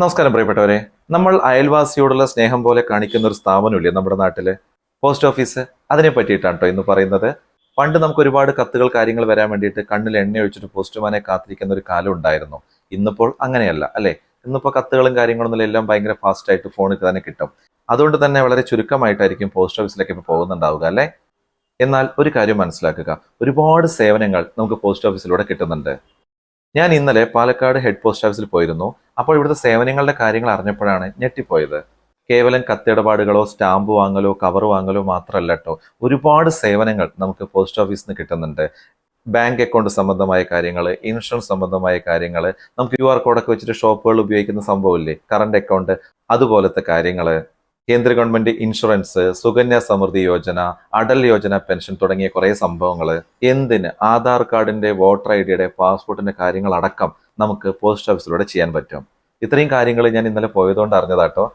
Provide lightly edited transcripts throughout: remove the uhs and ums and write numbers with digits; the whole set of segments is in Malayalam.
നമസ്കാരം പ്രിയപ്പെട്ടവരെ. നമ്മൾ അയൽവാസിയോടുള്ള സ്നേഹം പോലെ കാണിക്കുന്ന ഒരു സ്ഥാപനമില്ലേ നമ്മുടെ നാട്ടില്, പോസ്റ്റ് ഓഫീസ്. അതിനെ പറ്റിയിട്ടാണ് കേട്ടോ ഇന്ന് പറയുന്നത്. പണ്ട് നമുക്ക് ഒരുപാട് കത്തുകൾ കാര്യങ്ങൾ വരാൻ വേണ്ടിയിട്ട് കണ്ണിൽ എണ്ണ ഒഴിച്ചിട്ട് പോസ്റ്റ്മാനെ കാത്തിരിക്കുന്ന ഒരു കാലം ഉണ്ടായിരുന്നു. ഇന്നിപ്പോൾ അങ്ങനെയല്ല അല്ലെ. ഇന്നിപ്പോൾ കത്തുകളും കാര്യങ്ങളൊന്നും എല്ലാം ഭയങ്കര ഫാസ്റ്റ് ആയിട്ട് ഫോണിൽ തന്നെ കിട്ടും. അതുകൊണ്ട് തന്നെ വളരെ ചുരുക്കമായിട്ടായിരിക്കും പോസ്റ്റ് ഓഫീസിലേക്ക് ഇപ്പോൾ പോകുന്നുണ്ടാവുക അല്ലെ. എന്നാൽ ഒരു കാര്യം മനസ്സിലാക്കുക, ഒരുപാട് സേവനങ്ങൾ നമുക്ക് പോസ്റ്റ് ഓഫീസിലൂടെ കിട്ടുന്നുണ്ട്. ഞാൻ ഇന്നലെ പാലക്കാട് ഹെഡ് പോസ്റ്റ് ഓഫീസിൽ പോയിരുന്നു. അപ്പോൾ ഇവിടുത്തെ സേവനങ്ങളുടെ കാര്യങ്ങൾ അറിഞ്ഞപ്പോഴാണ് ഞെട്ടിപ്പോയത്. കേവലം കത്തിടപാടുകളോ സ്റ്റാമ്പ് വാങ്ങലോ കവർ വാങ്ങലോ മാത്രമല്ല കേട്ടോ, ഒരുപാട് സേവനങ്ങൾ നമുക്ക് പോസ്റ്റ് ഓഫീസിൽ നിന്ന് കിട്ടുന്നുണ്ട്. ബാങ്ക് അക്കൗണ്ട് സംബന്ധമായ കാര്യങ്ങൾ, ഇൻഷുറൻസ് സംബന്ധമായ കാര്യങ്ങൾ, നമുക്ക് QR കോഡൊക്കെ വെച്ചിട്ട് ഷോപ്പുകൾ ഉപയോഗിക്കുന്ന സംഭവമില്ലേ, കറണ്ട് അക്കൗണ്ട്, അതുപോലത്തെ കാര്യങ്ങൾ, കേന്ദ്ര government insurance, Sukanya Samriddhi Yojana, Atal Yojana pension തുടങ്ങിയ കുറെ സംഭവങ്ങൾ, എന്തിന് ആധാർ കാർഡിന്റെ, വോട്ടർ ID-യുടെ, പാസ്പോർട്ടിന്റെ കാര്യങ്ങൾ അടക്കം നമുക്ക് പോസ്റ്റ് ഓഫീസിലൂടെ ചെയ്യാൻ പറ്റും. ഇത്രയും കാര്യങ്ങൾ ഞാൻ ഇന്നലെ പോയതുകൊണ്ട് അറിഞ്ഞതാട്ടോ.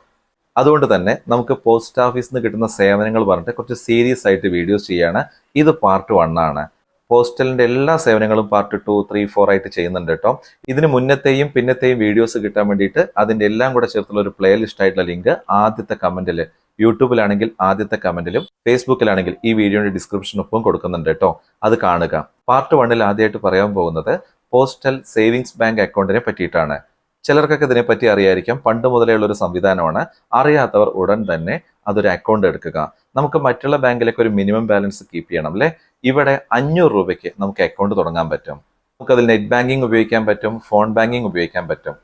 അതുകൊണ്ട് തന്നെ നമുക്ക് പോസ്റ്റ് ഓഫീസിൽ നിന്ന് കിട്ടുന്ന സേവനങ്ങൾ പറഞ്ഞിട്ട് കുറച്ച് സീരിയസ് ആയിട്ട് വീഡിയോസ് ചെയ്യാണ്. ഇത് പാർട്ട് 1 ആണ്. പോസ്റ്റലിന്റെ എല്ലാ സേവനങ്ങളും പാർട്ട് 2, 3, 4 ആയിട്ട് ചെയ്യുന്നുണ്ട് കേട്ടോ. ഇതിന് മുന്നത്തെയും പിന്നത്തെയും വീഡിയോസ് കിട്ടാൻ വേണ്ടിയിട്ട് അതിന്റെ എല്ലാം കൂടെ ചേർത്തുള്ള ഒരു പ്ലേ ലിസ്റ്റ് ആയിട്ടുള്ള ലിങ്ക് ആദ്യത്തെ കമന്റിൽ, യൂട്യൂബിലാണെങ്കിൽ ആദ്യത്തെ കമന്റിലും ഫേസ്ബുക്കിലാണെങ്കിൽ ഈ വീഡിയോയുടെ ഡിസ്ക്രിപ്ഷനൊപ്പം കൊടുക്കുന്നുണ്ട് കേട്ടോ. അത് കാണുക. പാർട്ട് 1 ആദ്യമായിട്ട് പറയാൻ പോകുന്നത് പോസ്റ്റൽ സേവിങ്സ് ബാങ്ക് അക്കൗണ്ടിനെ പറ്റിയിട്ടാണ്. ചിലർക്കൊക്കെ ഇതിനെപ്പറ്റി അറിയായിരിക്കാം. പണ്ട് മുതലേ ഉള്ള ഒരു സംവിധാനമാണ്. അറിയാത്തവർ ഉടൻ തന്നെ അതൊരു അക്കൗണ്ട് എടുക്കുക. നമുക്ക് മറ്റുള്ള ബാങ്കിലേക്ക് ഒരു മിനിമം ബാലൻസ് കീപ്പ് ചെയ്യണം അല്ലെ. ഇവിടെ 500 രൂപയ്ക്ക് നമുക്ക് അക്കൗണ്ട് തുടങ്ങാൻ പറ്റും. നമുക്കതിൽ നെറ്റ് ബാങ്കിങ് ഉപയോഗിക്കാൻ പറ്റും, ഫോൺ ബാങ്കിങ് ഉപയോഗിക്കാൻ പറ്റും,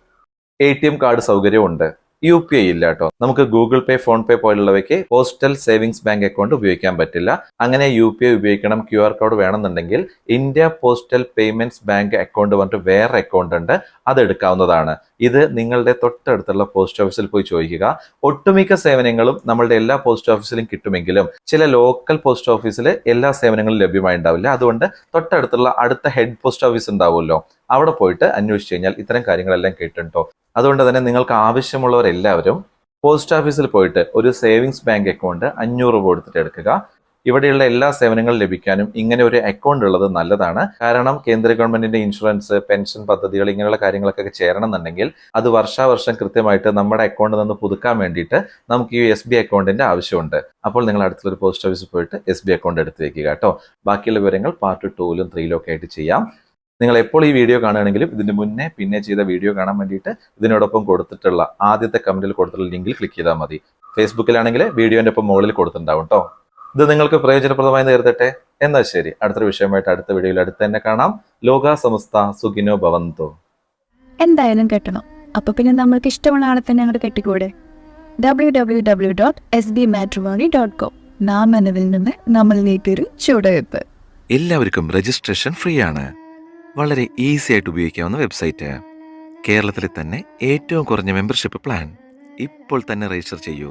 ATM കാർഡ് സൗകര്യമുണ്ട്. UPI ഇല്ല കേട്ടോ. നമുക്ക് ഗൂഗിൾ പേ, ഫോൺ പേ പോലുള്ളവയ്ക്ക് പോസ്റ്റൽ സേവിങ്സ് ബാങ്ക് അക്കൗണ്ട് ഉപയോഗിക്കാൻ പറ്റില്ല. അങ്ങനെ UPI ഉപയോഗിക്കണം, QR കോഡ് വേണമെന്നുണ്ടെങ്കിൽ India postal payments bank account പറഞ്ഞിട്ട് വേറെ അക്കൗണ്ട് ഉണ്ട്, അത് എടുക്കാവുന്നതാണ്. ഇത് നിങ്ങളുടെ തൊട്ടടുത്തുള്ള പോസ്റ്റ് ഓഫീസിൽ പോയി ചോദിക്കുക. ഒട്ടുമിക്ക സേവനങ്ങളും നമ്മളുടെ എല്ലാ പോസ്റ്റ് ഓഫീസിലും കിട്ടുമെങ്കിലും ചില ലോക്കൽ പോസ്റ്റ് ഓഫീസിൽ എല്ലാ സേവനങ്ങളും ലഭ്യമായി ഉണ്ടാവില്ല. അതുകൊണ്ട് തൊട്ടടുത്തുള്ള അടുത്ത ഹെഡ് പോസ്റ്റ് ഓഫീസ് ഉണ്ടാവുമല്ലോ, അവിടെ പോയിട്ട് അന്വേഷിച്ചു കഴിഞ്ഞാൽ ഇത്തരം കാര്യങ്ങളെല്ലാം കേട്ടിട്ടോ. അതുകൊണ്ട് തന്നെ നിങ്ങൾക്ക് ആവശ്യമുള്ളവരെല്ലാവരും പോസ്റ്റ് ഓഫീസിൽ പോയിട്ട് ഒരു സേവിങ്സ് ബാങ്ക് അക്കൗണ്ട് 500 രൂപ കൊടുത്തിട്ട് എടുക്കുക. ഇവിടെയുള്ള എല്ലാ സേവനങ്ങളും ലഭിക്കാനും ഇങ്ങനെ ഒരു അക്കൗണ്ട് ഉള്ളത് നല്ലതാണ്. കാരണം കേന്ദ്ര ഗവൺമെന്റിന്റെ ഇൻഷുറൻസ്, പെൻഷൻ പദ്ധതികൾ, ഇങ്ങനെയുള്ള കാര്യങ്ങളൊക്കെ ചേരണം എന്നുണ്ടെങ്കിൽ അത് വർഷാവർഷം കൃത്യമായിട്ട് നമ്മുടെ അക്കൗണ്ടിൽ നിന്ന് പുതുക്കാൻ വേണ്ടിയിട്ട് നമുക്ക് ഈ SB അക്കൗണ്ടിന്റെ ആവശ്യമുണ്ട്. അപ്പോൾ നിങ്ങൾ അടുത്തൊരു പോസ്റ്റ് ഓഫീസിൽ പോയിട്ട് SB അക്കൗണ്ട് എടുത്ത് വെക്കുക കേട്ടോ. ബാക്കിയുള്ള വിവരങ്ങൾ പാർട്ട് 2-ലും 3-ലും ഒക്കെ ആയിട്ട് ചെയ്യാം. നിങ്ങൾ എപ്പോൾ ഈ വീഡിയോ കാണുകയാണെങ്കിലും ഇതിന് മുന്നേ പിന്നെ ചെയ്ത വീഡിയോ കാണാൻ വേണ്ടിയിട്ട് ഇതിനോടൊപ്പം കൊടുത്തിട്ടുള്ള ആദ്യത്തെ കമന്റിൽ കൊടുത്തിട്ടുള്ള ലിങ്കിൽ ക്ലിക്ക് ചെയ്താൽ മതി. ഫേസ്ബുക്കിലാണെങ്കിൽ വീഡിയോന്റെ ഒപ്പം മുകളിൽ കൊടുത്തിട്ടുണ്ടാവും കേട്ടോ. ഇത് നിങ്ങൾക്ക് പ്രയോജനപ്രദമായി നേരിടട്ടെ. എന്നാൽ ശരി, അടുത്തൊരു വിഷയമായിട്ട് അടുത്ത വീഡിയോയിൽ അടുത്ത് തന്നെ കാണാം. ലോക സമസ്ത സുഖിനോ ഭവന്തു. എന്തായാലും കെട്ടണം. അപ്പൊ പിന്നെ നമ്മൾക്ക് ഇഷ്ടമുള്ള ആളെ തന്നെ അങ്ങോട്ട് കെട്ടിക്കൂടെ. www.sbmatrimony.com. നാം എന്നതിൽ നിന്ന് നമ്മളിലേക്കൊരു ചുവടുവെപ്പ്. എല്ലാവർക്കും രജിസ്ട്രേഷൻ ഫ്രീ ആണ്. വളരെ ഈസി ആയിട്ട് ഉപയോഗിക്കാവുന്ന വെബ്സൈറ്റ്. കേരളത്തിലെ തന്നെ ഏറ്റവും കുറഞ്ഞ മെമ്പർഷിപ്പ് പ്ലാൻ. ഇപ്പോൾ തന്നെ രജിസ്റ്റർ ചെയ്യൂ.